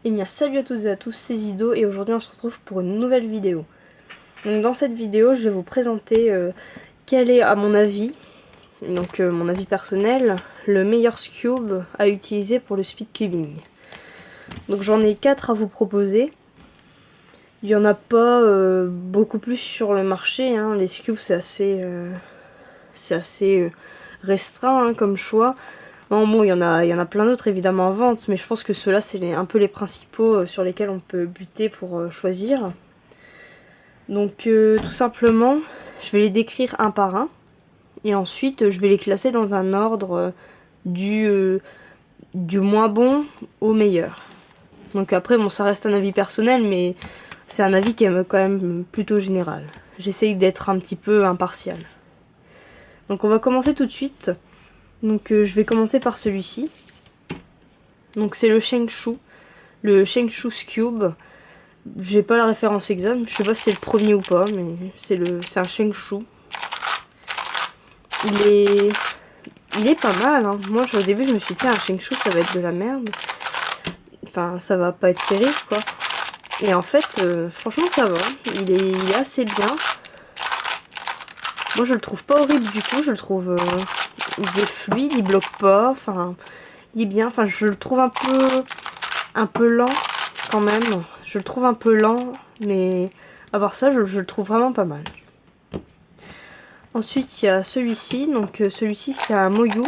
Et bien salut à toutes et à tous, c'est Zido et aujourd'hui on se retrouve pour une nouvelle vidéo. Donc dans cette vidéo je vais vous présenter quel est à mon avis, mon avis personnel, le meilleur Scube à utiliser pour le speedcubing. Donc j'en ai 4 à vous proposer. Il n'y en a pas beaucoup plus sur le marché, hein. Les Scubes c'est assez restreint hein, comme choix. Bon, il y en a plein d'autres évidemment en vente, mais je pense que ceux-là, c'est un peu les principaux sur lesquels on peut buter pour choisir. Donc, tout simplement, je vais les décrire un par un, et ensuite, je vais les classer dans un ordre du moins bon au meilleur. Donc après, bon, ça reste un avis personnel, mais c'est un avis qui est quand même plutôt général. J'essaye d'être un petit peu impartial. Donc on va commencer tout de suite. Donc je vais commencer par celui-ci. Donc c'est le Shengshu Scube. J'ai pas la référence exacte, je sais pas si c'est le premier ou pas, mais c'est un Shengshu. Il est pas mal, hein. Moi au début je me suis dit un Shengshu ça va être de la merde. Enfin ça va pas être terrible quoi. Et en fait franchement ça va. Il est assez bien. Moi je le trouve pas horrible du tout, je le trouve il est fluide, il bloque pas, enfin il est bien, enfin je le trouve un peu lent quand même. Je le trouve un peu lent, mais à part ça, je le trouve vraiment pas mal. Ensuite, il y a celui-ci. Donc celui-ci, c'est un Moyu.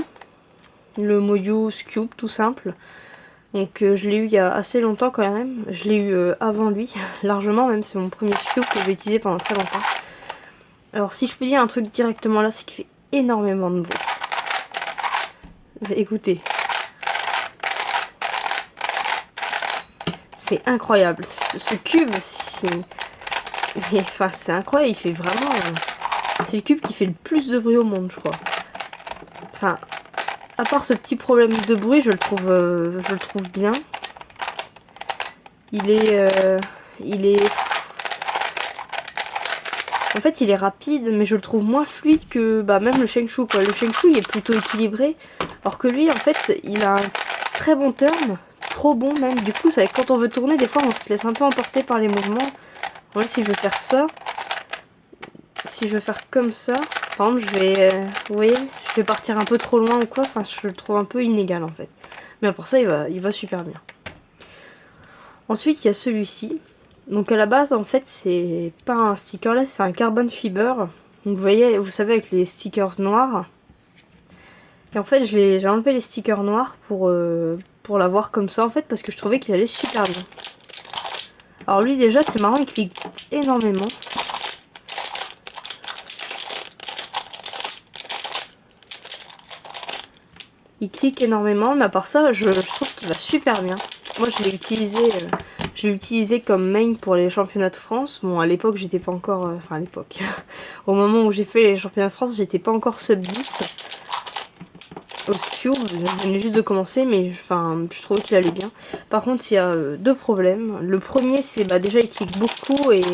Le Moyu Scube, tout simple. Donc je l'ai eu il y a assez longtemps quand même. Je l'ai eu avant lui, largement même. C'est mon premier Scube que j'ai utilisé pendant très longtemps. Alors si je peux dire un truc directement là, c'est qu'il fait énormément de bruit. Écoutez. C'est incroyable. Ce cube, c'est incroyable. Il fait vraiment... c'est le cube qui fait le plus de bruit au monde, je crois. Enfin, à part ce petit problème de bruit, je le trouve bien. Il est... En fait, il est rapide, mais je le trouve moins fluide que même le Shengshu, quoi. Le Shengshu, il est plutôt équilibré. Alors que lui, en fait, il a un très bon turn. Trop bon même, du coup c'est quand on veut tourner des fois on se laisse un peu emporter par les mouvements. Voilà, si je veux faire ça, si je veux faire comme ça, par exemple je vais, vous voyez, je vais partir un peu trop loin ou quoi, enfin je le trouve un peu inégal en fait. Mais pour ça il va super bien. Ensuite il y a celui-ci, donc à la base en fait c'est pas un stickerless, c'est un carbon fiber. Donc vous voyez, vous savez avec les stickers noirs. Et en fait j'ai enlevé les stickers noirs pour l'avoir comme ça en fait parce que je trouvais qu'il allait super bien. Alors lui déjà c'est marrant, il clique énormément. Il clique énormément, mais à part ça je trouve qu'il va super bien. Moi je l'ai utilisé comme main pour les championnats de France. Bon à l'époque j'étais pas encore, enfin à l'époque, au moment où j'ai fait les championnats de France j'étais pas encore sub 10. Au Cube, je venais juste de commencer, mais je trouvais qu'il allait bien. Par contre, il y a deux problèmes. Le premier, c'est déjà il clique beaucoup et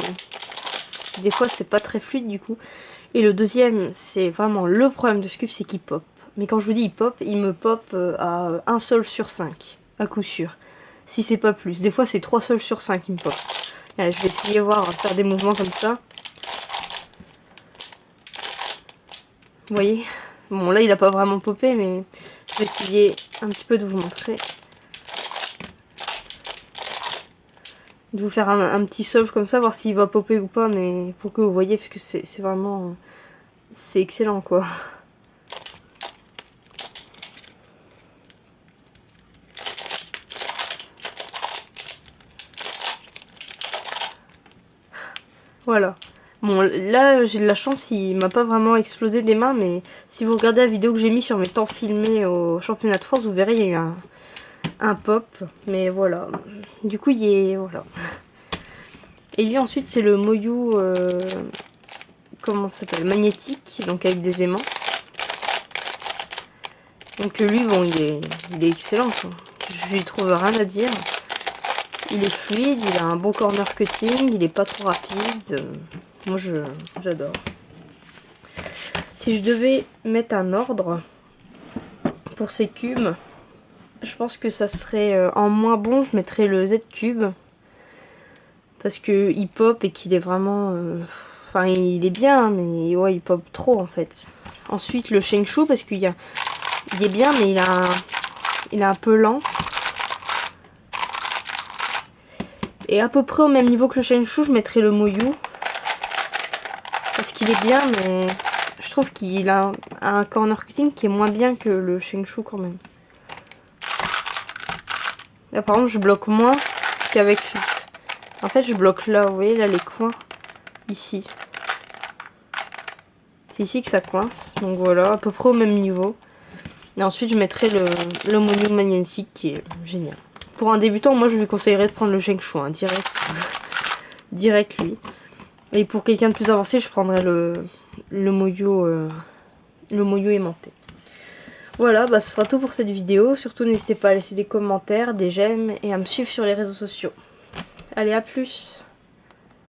des fois c'est pas très fluide du coup. Et le deuxième, c'est vraiment le problème de ce cube, c'est qu'il pop. Mais quand je vous dis il me pop à 1 sol sur 5, à coup sûr. Si c'est pas plus. Des fois c'est 3 sols sur 5 il me pop. Allez, je vais essayer de voir, faire des mouvements comme ça. Vous voyez? Bon là il a pas vraiment popé, mais je vais essayer un petit peu de vous montrer. De vous faire un petit solve comme ça, voir s'il va popper ou pas, mais pour que vous voyez, parce que c'est vraiment... c'est excellent quoi. Voilà. Bon là j'ai de la chance, il m'a pas vraiment explosé des mains, mais si vous regardez la vidéo que j'ai mis sur mes temps filmés au championnat de France, vous verrez il y a eu un pop, mais voilà. Du coup il est... voilà. Et lui ensuite c'est le Moyu... comment ça s'appelle, magnétique, donc avec des aimants. Donc lui bon il est excellent quoi. Je lui trouve rien à dire. Il est fluide, il a un bon corner cutting, il est pas trop rapide. Moi j'adore. Si je devais mettre un ordre pour ces cubes, je pense que ça serait en moins bon, je mettrais le Z-Cube. Parce que il pop et qu'il est vraiment... Enfin, il est bien, mais ouais, il pop trop en fait. Ensuite, le Shengshu, parce qu'il est bien, mais il est un peu lent. Et à peu près au même niveau que le Shengshu, je mettrais le Moyu. Parce qu'il est bien, mais je trouve qu'il a un corner cutting qui est moins bien que le Shengshu quand même. Là, par exemple, je bloque moins qu'avec lui. En fait, je bloque là, vous voyez, là, les coins. Ici. C'est ici que ça coince. Donc voilà, à peu près au même niveau. Et ensuite, je mettrai le Moyu magnétique qui est génial. Pour un débutant, moi, je lui conseillerais de prendre le Shengshu, hein, direct. Direct, lui. Et pour quelqu'un de plus avancé, je prendrais le Moyu aimanté. Voilà, bah ce sera tout pour cette vidéo. Surtout, n'hésitez pas à laisser des commentaires, des j'aime et à me suivre sur les réseaux sociaux. Allez, à plus!